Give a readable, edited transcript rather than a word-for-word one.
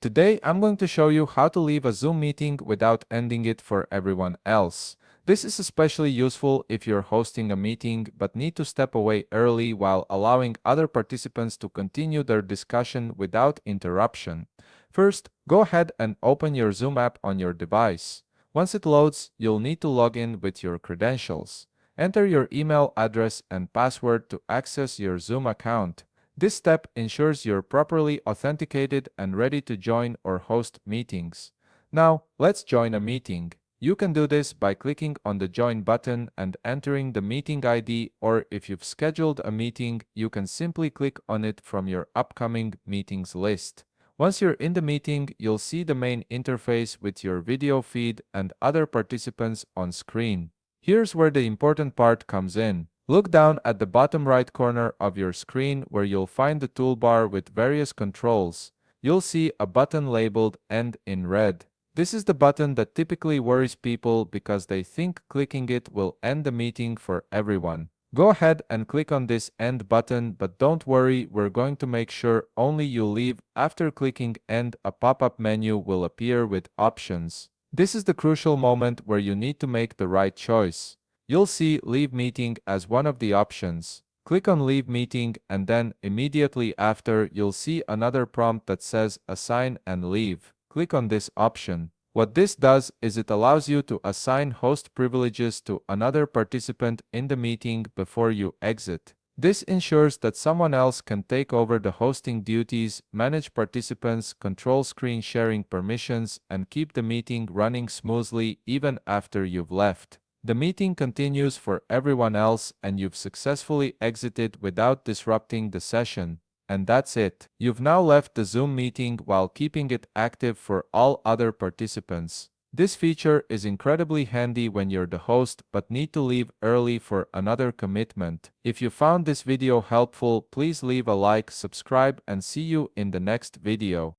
Today, I'm going to show you how to leave a Zoom meeting without ending it for everyone else. This is especially useful if you're hosting a meeting but need to step away early while allowing other participants to continue their discussion without interruption. First, go ahead and open your Zoom app on your device. Once it loads, you'll need to log in with your credentials. Enter your email address and password to access your Zoom account. This step ensures you're properly authenticated and ready to join or host meetings. Now, let's join a meeting. You can do this by clicking on the Join button and entering the meeting ID, or if you've scheduled a meeting, you can simply click on it from your upcoming meetings list. Once you're in the meeting, you'll see the main interface with your video feed and other participants on screen. Here's where the important part comes in. Look down at the bottom right corner of your screen where you'll find the toolbar with various controls. You'll see a button labeled End in red. This is the button that typically worries people because they think clicking it will end the meeting for everyone. Go ahead and click on this End button, but don't worry, we're going to make sure only you leave. After clicking End, a pop-up menu will appear with options. This is the crucial moment where you need to make the right choice. You'll see Leave Meeting as one of the options. Click on Leave Meeting and then immediately after you'll see another prompt that says Assign and Leave. Click on this option. What this does is it allows you to assign host privileges to another participant in the meeting before you exit. This ensures that someone else can take over the hosting duties, manage participants, control screen sharing permissions, and keep the meeting running smoothly even after you've left. The meeting continues for everyone else and you've successfully exited without disrupting the session. And that's it. You've now left the Zoom meeting while keeping it active for all other participants. This feature is incredibly handy when you're the host but need to leave early for another commitment. If you found this video helpful, please leave a like, subscribe, and see you in the next video.